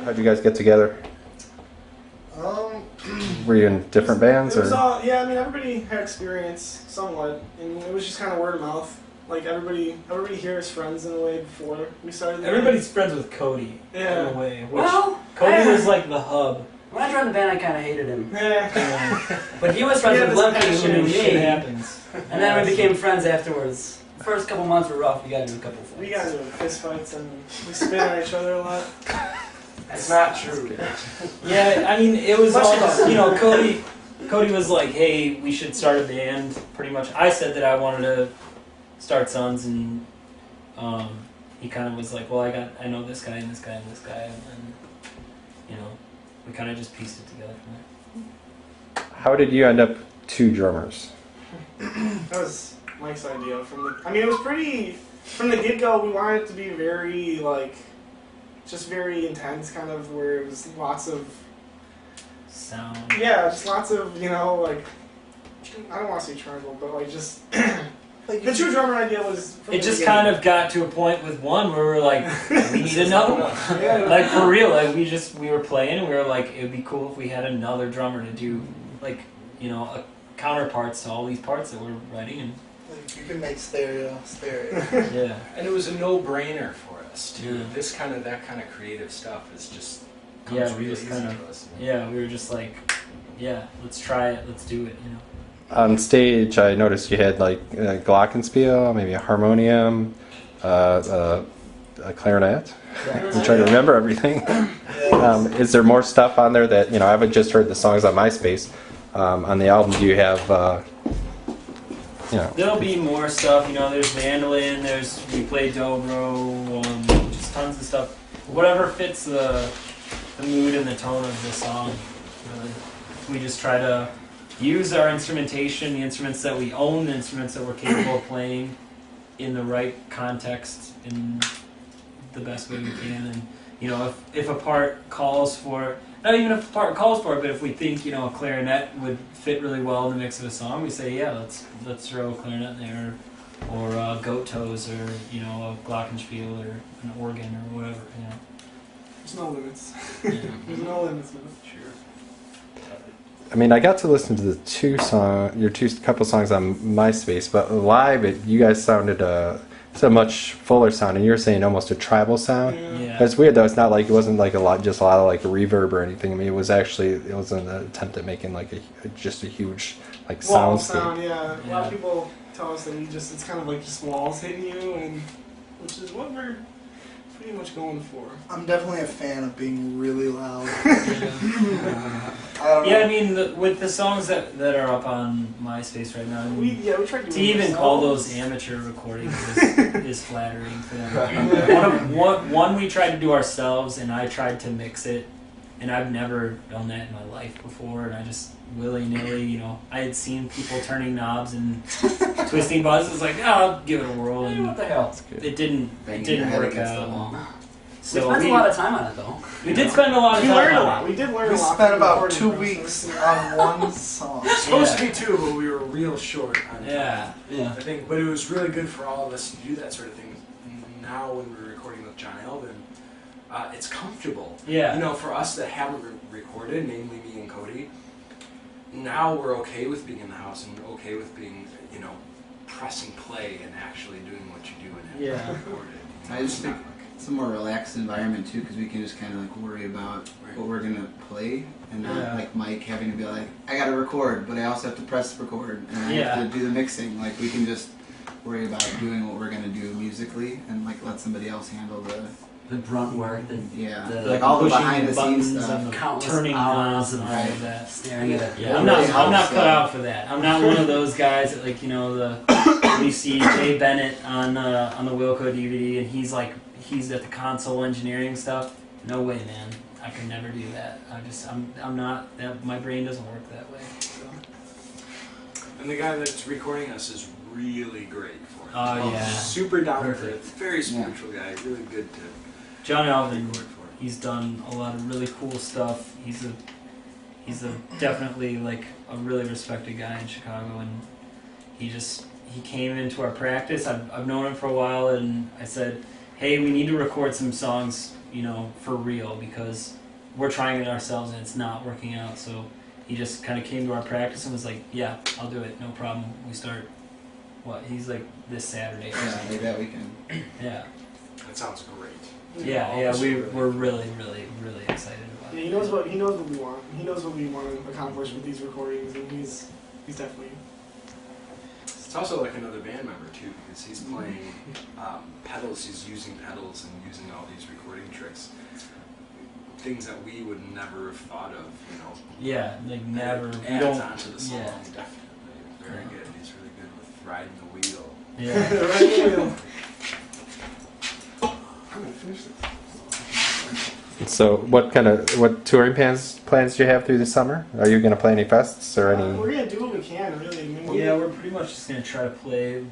How'd you guys get together? Were you in different bands? It was all, yeah, I mean, everybody had experience somewhat, and it was just kind of word of mouth. Like, everybody here is friends in a way before we started the Everybody's friends with Cody, yeah. in a way. Well, Cody was like the hub. When I joined the band, I kind of hated him. Yeah. But he was friends with Lemke, who knew Shit me. happens. And then we became friends afterwards. The first couple months were rough. We got into a couple fights. We got into fist fights, and we spit on each other a lot. That's not true. Yeah, I mean, it was almost, you know, Cody was like, hey, we should start a band, pretty much. I said that I wanted to start Sons, and he kind of was like, well, I know this guy and this guy and this guy, and then, you know, we kind of just pieced it together from there. How did you end up 2 drummers? That was Mike's idea. It was pretty, from the get-go, we wanted it to be very, like, just very intense, kind of, where it was lots of sound. Yeah, just lots of, you know, like, I don't want to say tribal, but like just like the true drummer idea was. It just kind of got to a point with one where we're like, we need another one. Yeah. Like for real, like we were playing and we were like, it'd be cool if we had another drummer to do, like, you know, a counterparts to all these parts that we're writing. And you can make stereo. Yeah. And it was a no-brainer for us too. Yeah. That kind of creative stuff is just yeah, comes we really just easy kind of to us. we were just like, yeah, let's try it, let's do it, you know. On stage, I noticed you had like a glockenspiel, maybe a harmonium, a clarinet. I'm trying to remember everything. Is there more stuff on there that, you know, I haven't just heard the songs on MySpace. On the album, do you have, you know? There'll be more stuff, you know, there's mandolin, we play Dobro, just tons of stuff. Whatever fits the mood and the tone of the song, really. We just try to use our instrumentation, the instruments that we own, the instruments that we're capable of playing in the right context in the best way we can. And, you know, if a part calls for, not even if a part calls for it, but if we think, you know, a clarinet would fit really well in the mix of a song, we say, yeah, let's throw a clarinet in there, or goat toes, or, you know, a glockenspiel, or an organ, or whatever, you know. There's no limits. Yeah. There's no limits, man. Sure. I mean, I got to listen to your couple songs on MySpace, but live, you guys sounded it's a much fuller sound, and you were saying almost a tribal sound. Yeah. It's weird though. It's not like it wasn't like just a lot of like reverb or anything. I mean, it was an attempt at making like just a huge like Wall soundscape. sound, yeah. A lot of people tell us that it's kind of like just walls hitting you, and which is what we're pretty much going for. I'm definitely a fan of being really loud. I mean, with the songs that are up on MySpace right now, I mean, we tried to even call those amateur recordings is flattering for them. One we tried to do ourselves, and I tried to mix it, and I've never done that in my life before, and I just willy-nilly, you know, I had seen people turning knobs and twisting buttons. It's like, oh, I'll give it a whirl, and what the hell? it didn't work out. So we spent a lot of time on it, though. We did spend a lot of time. We learned a on lot. it. We did learn a We lot. spent from the about recording 2 process. weeks on one song. It's supposed to be 2, but we were real short on it. Yeah. I think, but it was really good for all of us to do that sort of thing. Now, when we're recording with John Elvin, it's comfortable. Yeah. You know, for us that haven't recorded, namely me and Cody, now we're okay with being in the house and we're okay with being, you know, pressing play and actually doing what you do and Yeah. record it. I just think it's a more relaxed environment too, because we can just kind of like worry about what we're gonna play, and not like Mike having to be like, I gotta record, but I also have to press record, and I have to do the mixing. Like we can just worry about doing what we're gonna do musically, and like let somebody else handle the brunt work, like all the behind the scenes buttons stuff, and countless turning hours knobs and all right. of that. staring at it. Yeah, I'm not cut out for that. I'm not one of those guys that, like, you know, we see Jay Bennett on the Wilco DVD, and he's at the console engineering stuff. No way, man. I could never do that. I'm not that. My brain doesn't work that way. So. And the guy that's recording us is really great for it. Oh yeah. Super down to earth, very spiritual guy, really good to John Alvin, record for. he's done a lot of really cool stuff. He's a definitely like a really respected guy in Chicago, and he came into our practice. I've known him for a while, and I said, hey, we need to record some songs for real, because we're trying it ourselves and it's not working out. So he just kind of came to our practice and was like, yeah, I'll do it, no problem. We start, he's like this Saturday or Yeah, something. like that weekend. Yeah. That sounds great. Yeah, we're really, really, really excited about Yeah, it. he knows what we want. He knows what we want to accomplish with these recordings, and he's definitely. It's also like another band member too, because he's playing pedals. He's using pedals and using all these recording tricks, things that we would never have thought of. Yeah, like never. It We adds don't. onto the song, Yeah. definitely. Very good. He's really good with riding the wheel. Yeah. I'm gonna finish this. So, what touring plans do you have through the summer? Are you going to play any fests or any? We're gonna do what we can, really. I mean, Yeah, we're pretty much just gonna try to play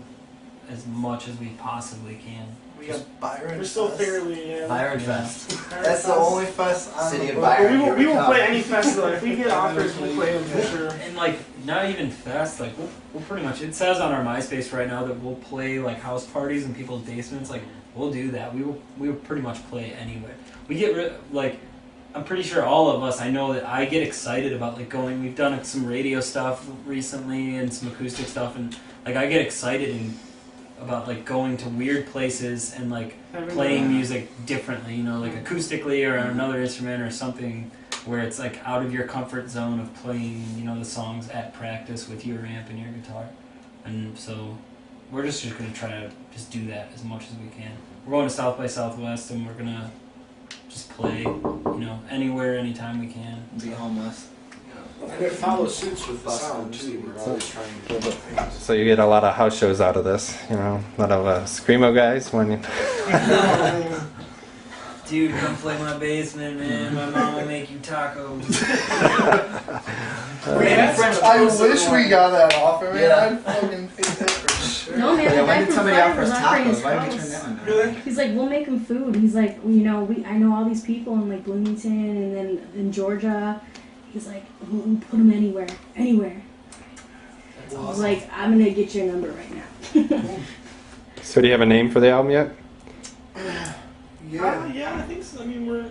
as much as we possibly can. we got, Byron. we're still Fest. fairly. Byron Fest. That's the only fest on City the of book. Byron. But we will play any festival. If we get offers, we'll play them for sure. And like, not even fest. Like, we'll pretty much. It says on our MySpace right now that we'll play like house parties in people's basements. Like, we'll do that. We will pretty much play anywhere. We get I'm pretty sure all of us. I know that I get excited about like going. We've done some radio stuff recently and some acoustic stuff, and like I get excited about like going to weird places and like playing music differently. Like acoustically or on another instrument or something where it's like out of your comfort zone of playing. The songs at practice with your amp and your guitar, and so we're just gonna try to just do that as much as we can. We're going to South by Southwest, and we're gonna just play, anywhere, anytime we can. Be homeless. And it follows suits with the sound too. We're always trying to do things. So you get a lot of house shows out of this, a lot of screamo guys when. Dude, come play my basement, man. My mom will make you tacos. I wish we got that offer, man. Yeah. I'd fucking take that for sure. No, man, Yeah, the why guy did from somebody Fire offer us was offering his tacos? Why did we turn house. that one down? Really? He's like, we'll make him food. He's like, I know all these people in like Bloomington and then in Georgia. He's like, we'll put them anywhere. He's like, I'm gonna get your number right now. So do you have a name for the album yet? Yeah, I think so. I mean, we're.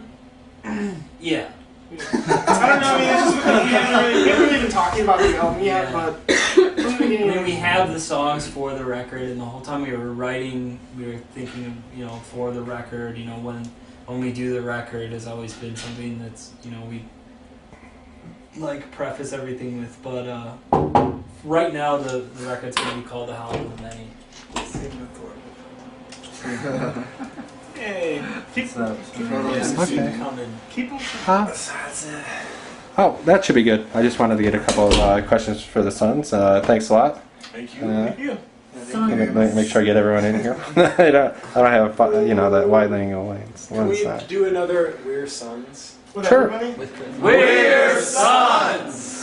Yeah. I don't know. I mean, it's just because we haven't really been talking about the album yet, Yeah. but from the I beginning, mean, we have the songs for the record, and the whole time we were writing, we were thinking of, for the record, when we do the record has always been something that's, we like preface everything with, but right now the record's going to be called The Howl of the Many. hey, keep Okay. keep them. Huh? Oh, that should be good. I just wanted to get a couple of questions for the Sons. Thanks a lot. Thank you. Thank you. Make sure I get everyone in here. I don't have that wide lineal lanes. Can One we side. do another We're Sons? With Sure. everybody? We're Sons!